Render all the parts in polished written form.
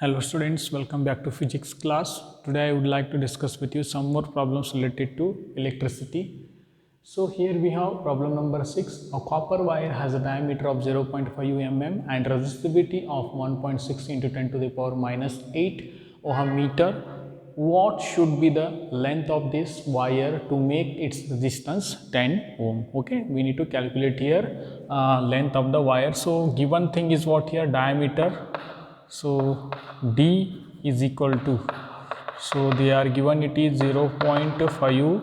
Hello students, welcome back to physics class. Today I would like to discuss with you some more problems related to electricity. So here we have problem number 6. A copper wire has a diameter of 0.5 mm and resistivity of 1.6 into 10 to the power minus 8 ohm meter. What should be the length of this wire to make its resistance 10 ohm? Okay, we need to calculate here length of the wire. So given thing is what here, diameter. So D is equal to, so they are given it is 0.5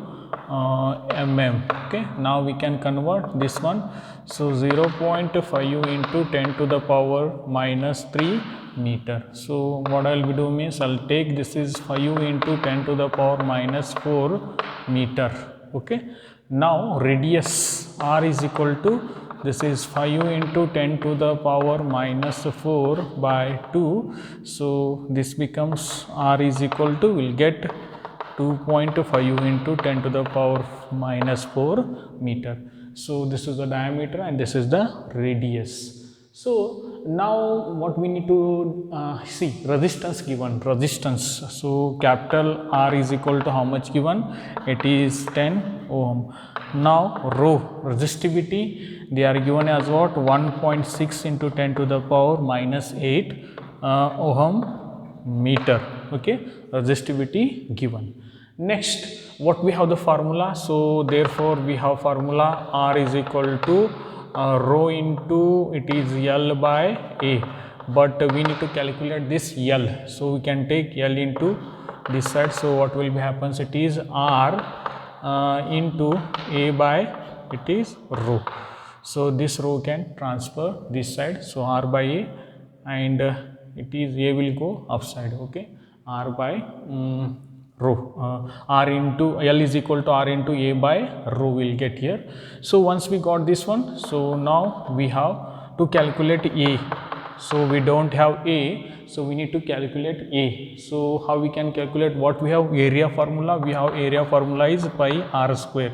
mm. Okay, now we can convert this one. So 0.5 into 10 to the power minus 3 meter. So what I will be doing is I will take this is 5 into 10 to the power minus 4 meter. Okay, now radius R is equal to, this is 5 into 10 to the power minus 4 by 2. So this becomes R is equal to, we will get 2.5 into 10 to the power minus 4 meter. So this is the diameter and this is the radius. So now what we need to see, resistance given, resistance. So capital R is equal to how much given? It is 10 ohm. Now rho, resistivity, they are given as what? 1.6 into 10 to the power minus 8 ohm meter. Okay, resistivity given. Next, what we have the formula? So therefore we have formula R is equal to rho into, it is L by A, but we need to calculate this L. So we can take L into this side. So what will be happens? It is R into A by, it is rho. So this rho can transfer this side. So R by A, and it is A will go upside. Okay, R by rho, R into L is equal to R into A by rho will get here. So once we got this one, so now we have to calculate A. So we don't have A, so we need to calculate A. So how we can calculate? What we have? Area formula. We have area formula is pi R square.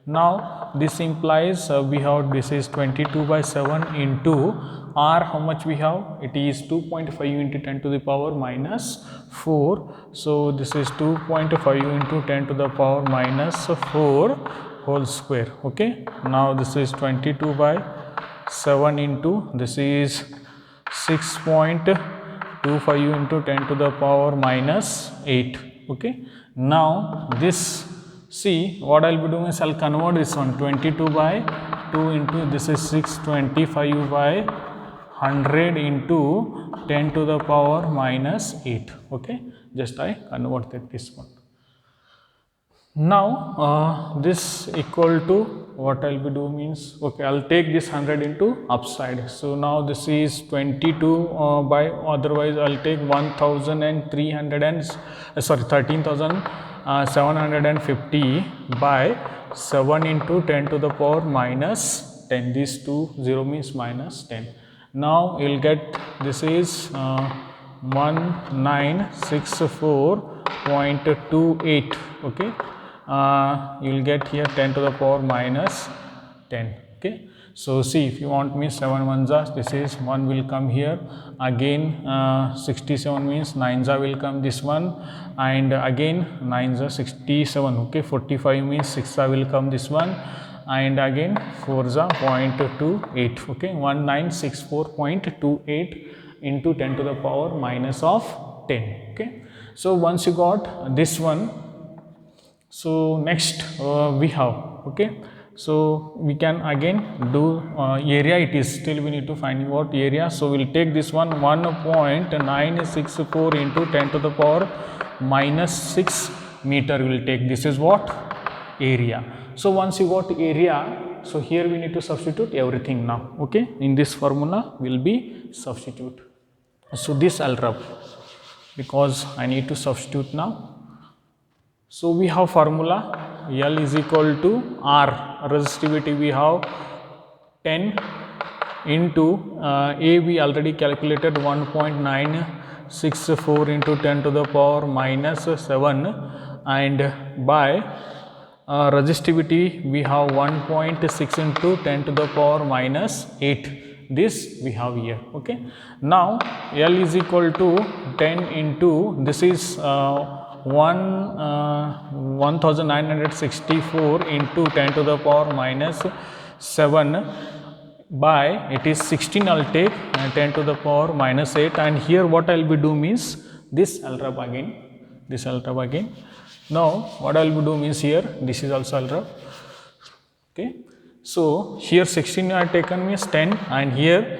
Now this implies we have, this is 22 by 7 into R, how much we have? It is 2.5 into 10 to the power minus 4. So this is 2.5 into 10 to the power minus 4 whole square. Okay, now this is 22 by 7 into, this is 6.25 into 10 to the power minus 8. Okay, now this, see what I will be doing is I will convert this one, 22 by 2 into, this is 625 by 100 into 10 to the power minus 8. Okay, just I converted this one. Now this equal to, what I will be doing means, okay, I will take this 100 into upside. So now this is 22 by, otherwise I will take 1300 and sorry 13,750 by 7 into 10 to the power minus 10. These two 0 means minus 10. Now you will get, this is 1964.28. okay, you will get here 10 to the power minus 10. Okay, so see, if you want means 7 ones are, this is 1 will come here, again 67 means 9s will come this one, and again 9s are 67. Okay, 45 means 6 will come this one, and again 4s are 0.28. okay, 1964.28 into 10 to the power minus of 10. Okay, so once you got this one, so next we have, okay, so we can again do area. It is still we need to find what area. So we will take this one, 1.964 into 10 to the power minus 6 meter we will take. This is what? Area. So once you got area, so here we need to substitute everything now. Okay, in this formula will be substitute. So this I'll rub because I need to substitute now. So we have formula L is equal to R, resistivity we have 10 into A we already calculated 1.964 into 10 to the power minus 7, and by resistivity we have 1.6 into 10 to the power minus 8. this we have here. Okay, now L is equal to 10 into this is 1964 into 10 to the power minus 7 by it is 16. I'll take 10 to the power minus 8, and here what I'll be do means this I'll rub again, this I'll rub again. Now what I'll be do means here this is also I'll rub. Okay, so here 16 I taken means 10, and here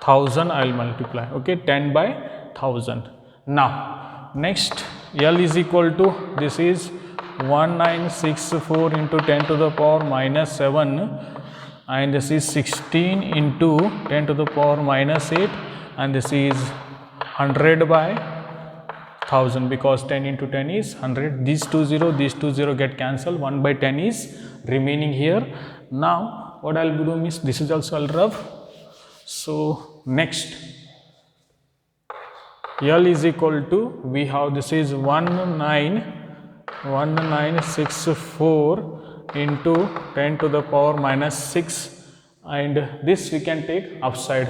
1000 I will multiply. Okay, 10 by 1000. Now next L is equal to this is 1964 into 10 to the power minus 7, and this is 16 into 10 to the power minus 8, and this is 100 by 1000 because 10 into 10 is 100. These two zero get cancelled, 1 by 10 is remaining here. Now what I'll be doing is this is also I'll rub. So next L is equal to we have this is 1964 into 10 to the power minus 6, and this we can take upside,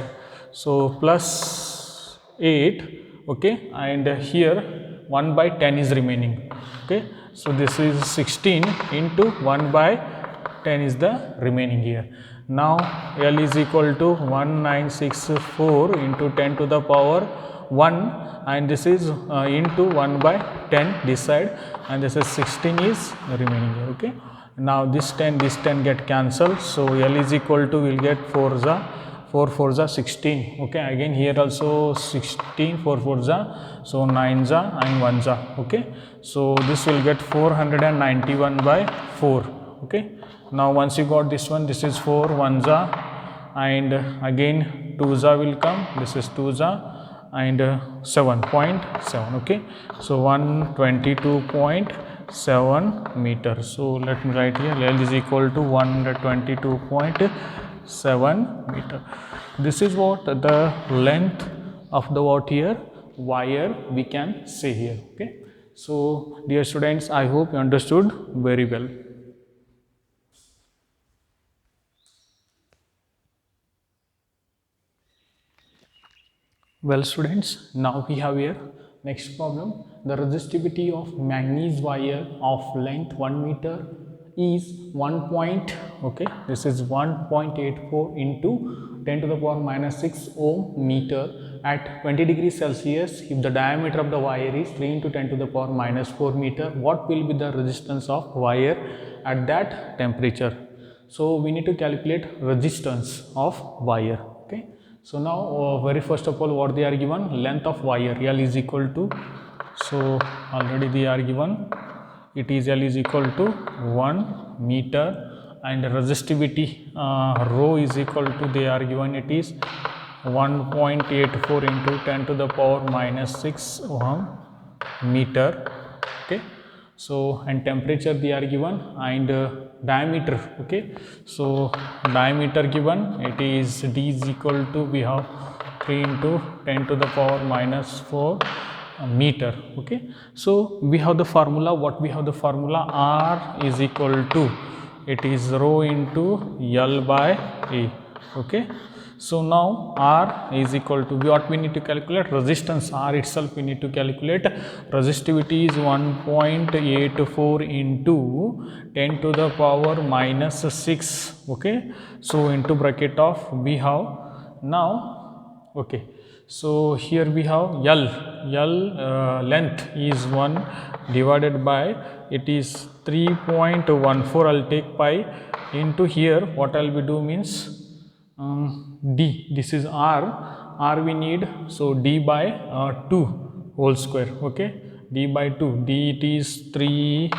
so plus 8. Okay, and here 1 by 10 is remaining. Okay, so this is 16 into 1 by 10 is the remaining here. Now L is equal to 1964 into 10 to the power 1, and this is into 1 by 10 this side, and this is 16 is remaining here. Okay, now this 10 get cancelled, so L is equal to will get 4 4 za 16. Okay, again here also 16, 4 za, so 9 za and 1 za. Okay, so this will get 491 by 4. Okay, now once you got this one, this is 4 1 za, and again 2 za will come, this is 2 za and 7.7. Okay, so 122.7 meter. So let me write here L is equal to 122.7 meter. This is what the length of the what here wire we can say here. Okay, so dear students, I hope you understood very well. Well students, now we have here next problem. The resistivity of manganese wire of length 1 meter is 1.84 into 10 to the power minus 6 ohm meter at 20 degrees Celsius. If the diameter of the wire is 3 into 10 to the power minus 4 meter, what will be the resistance of wire at that temperature? So we need to calculate resistance of wire. Okay, so now very first of all what they are given, length of wire L is equal to, so already they are given, it is L is equal to 1 meter, and resistivity rho is equal to, they are given, it is 1.84 into 10 to the power minus 6 ohm meter. Okay, so and temperature they are given, and diameter. Okay, so diameter given, it is D is equal to, we have 3 into 10 to the power minus 4 meter. Okay, so we have the formula, what we have the formula, R is equal to, it is rho into L by A. Okay, so now R is equal to, what we need to calculate, resistance R itself we need to calculate. Resistivity is 1.84 into 10 to the power minus 6. Okay, so into bracket of we have now. Okay, so here we have L length is 1 divided by, it is 3.14, I'll take pi into here, what I'll be do means D, this is R we need, so D by 2 whole square. Okay, D by 2, D it is 3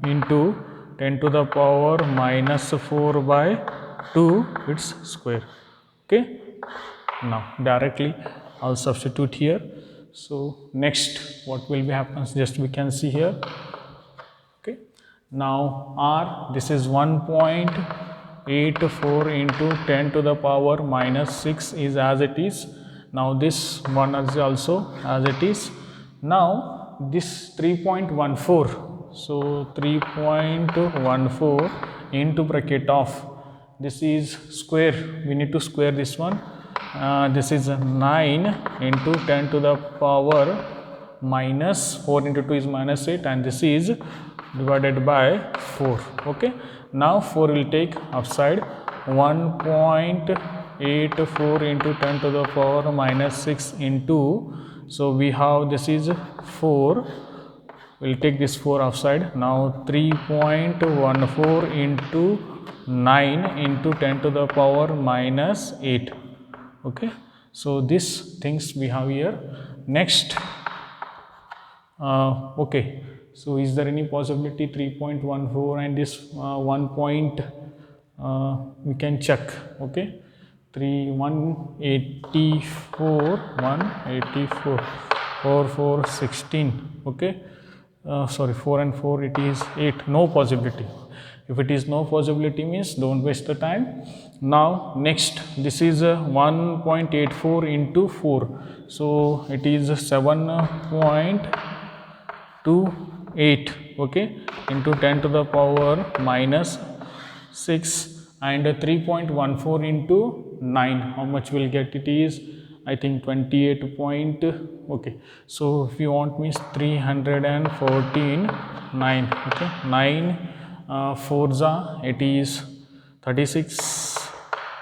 into 10 to the power minus 4 by 2 its square. Okay, now directly I'll substitute here. So next what will be happens, just we can see here. Okay, now R, this is 1.84 into 10 to the power minus 6 is as it is. Now this one is also as it is. Now this 3.14, so 3.14 into bracket of this is square, we need to square this one. This is 9 into 10 to the power minus 4 into 2 is minus 8, and this is divided by 4. Okay, now 4 will take upside. 1.84 into 10 to the power minus 6 into, so we have this is 4, we'll take this 4 outside. Now 3.14 into 9 into 10 to the power minus 8. Okay, so these things we have here. Next, okay, so is there any possibility 3.14 and this 1 point, we can check. Okay, 184, 4, 4, 16. Okay, sorry, 4 and 4, it is 8. No possibility. If it is no possibility means don't waste the time. Now next, this is 1.84 into 4, so it is 7.28. okay, into 10 to the power minus 6, and 3.14 into 9, how much will get? It is, I think, 28 point. Okay, so if you want means 314, 9. Okay, 9 4s are, it is 36,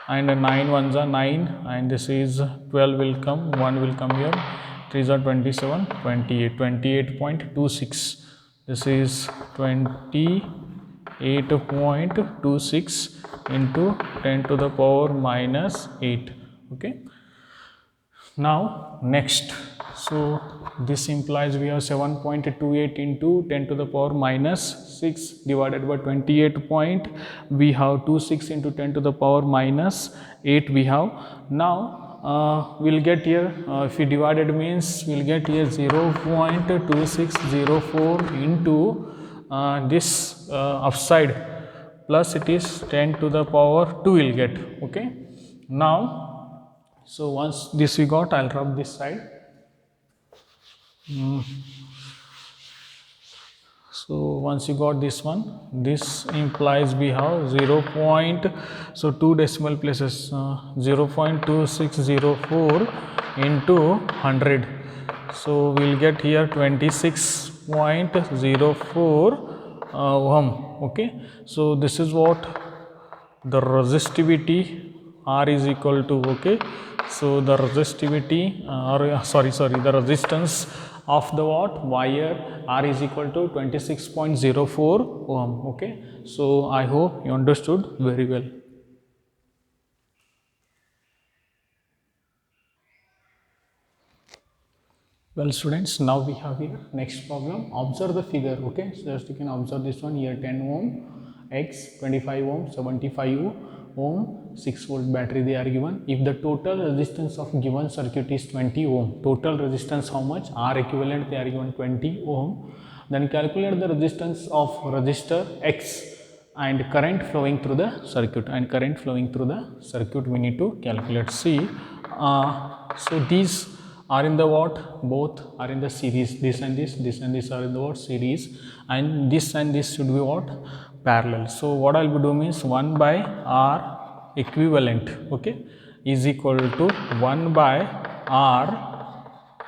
and 9 1s are 9, and this is 12 will come, 1 will come here, 3s are 27, 28, 28.26. this is 28.26 into 10 to the power minus 8. Okay, now next, so this implies we have 7.28 into 10 to the power minus 6 divided by 28 point, we have 26 into 10 to the power minus 8 we have. Now we'll get here, if we divided means we'll get here 0.2604 into this upside plus it is 10 to the power 2 will get. Okay, now so once this we got, I'll rub this side. So once you got this one, this implies we have 0. So 2 decimal places, 0.2604 into 100. So we'll get here 26.04 ohm. Okay, so this is what the resistivity R is equal to. Okay, so the resistivity the resistance of the wire R is equal to 26.04 ohm. Okay, so I hope you understood very well. Well students, now we have here next problem. Observe the figure. Okay, so just you can observe this one here. 10 ohm X, 25 ohm, 75 ohm, 6 volt battery they are given. If the total resistance of given circuit is 20 ohm, total resistance how much? R equivalent they are given 20 ohm. Then calculate the resistance of resistor X and current flowing through the circuit. And current flowing through the circuit we need to calculate. See, so these are in the what? Both are in the series. This and this and this are in the what? Series, and this should be what? Parallel. So what I will do means 1 by R equivalent, okay, is equal to 1 by R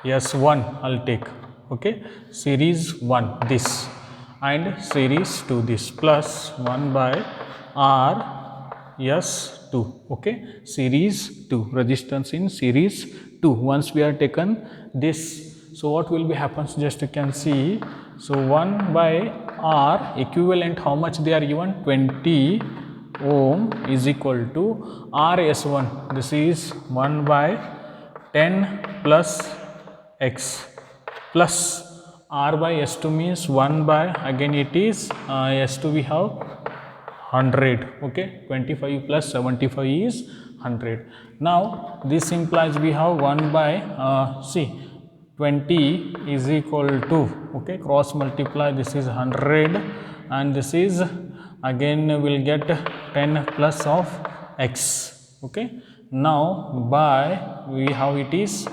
S1 I'll take. Okay, series 1 this and series 2 this plus 1 by R S2. Okay, series 2, resistance in series 2. Once we are taken this, so what will be happens? Just you can see. So 1 by R equivalent, how much they are given? 20 ohm is equal to RS1. This is 1 by 10 plus X plus R by S2 means 1 by, again it is S2 we have 100. Okay, 25 plus 75 is 100. Now this implies we have 1 by see 20 is equal to, okay, cross multiply, this is 100 and this is again will get 10 plus of X. Okay, now by we have it is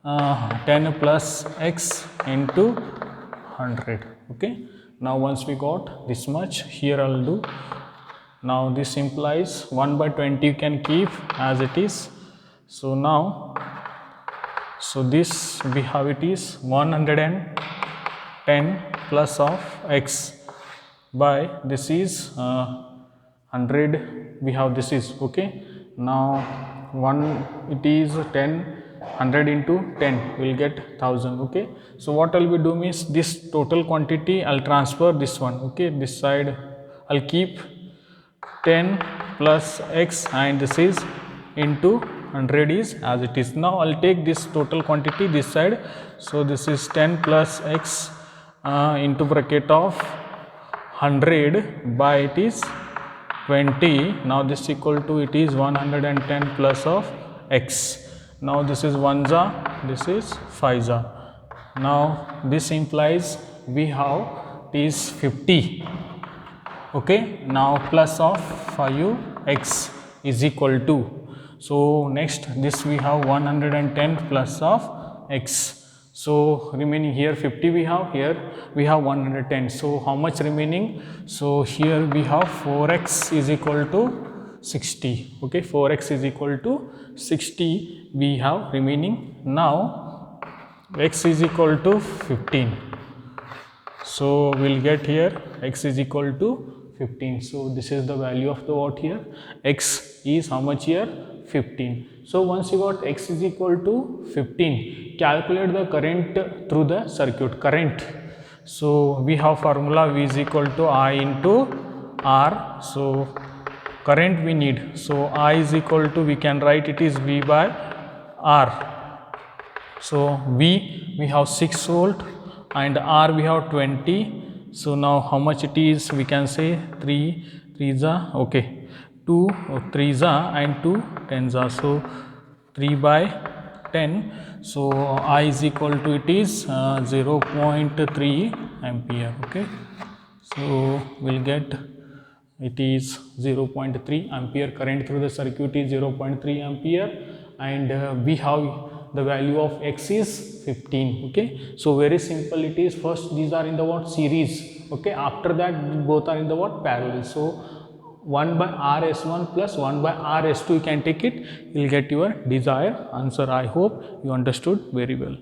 10 plus X into 100. Okay, now once we got this much, here I'll do Now this implies 1 by 20 you can keep as it is. So now, so this we have it is 110 plus of x by this is 100 we have this is okay. Now 1 it is 10, 100 into 10 we will get 1000 okay. So what I will do means this total quantity I will transfer this one okay, this side I will keep 10 plus x and this is into 100 is as it is. Now I will take this total quantity this side. So this is 10 plus x into bracket of 100 by it is 20. Now this equal to it is 110 plus of x. Now this is 1 za, this is 5 za. Now this implies we have it is 50 okay. Now plus of 5x is equal to, so next this we have 110 plus of x. So remaining here 50 we have, here we have 110. So how much remaining? So here we have 4x is equal to 60 okay, 4x is equal to 60 we have remaining. Now x is equal to 15. So we will get here x is equal to 15. So this is the value of the what here, x is how much here, 15. So once you got x is equal to 15, calculate the current through the circuit, current. So we have formula V is equal to I into R. So current we need, so I is equal to, we can write it is V by R. So V we have 6 volt and R we have 20. So now how much it is, we can say 3 za okay, 2 3 za and 2 10 za. So 3 by 10. So I is equal to it is 0.3 ampere okay. So we'll get it is 0.3 ampere, current through the circuit is 0.3 ampere and we have the value of x is 15 okay. So very simple it is, first these are in the what, series okay, after that both are in the what, parallel. So 1 by rs1 plus 1 by rs2 you can take it, you will get your desired answer. I hope you understood very well.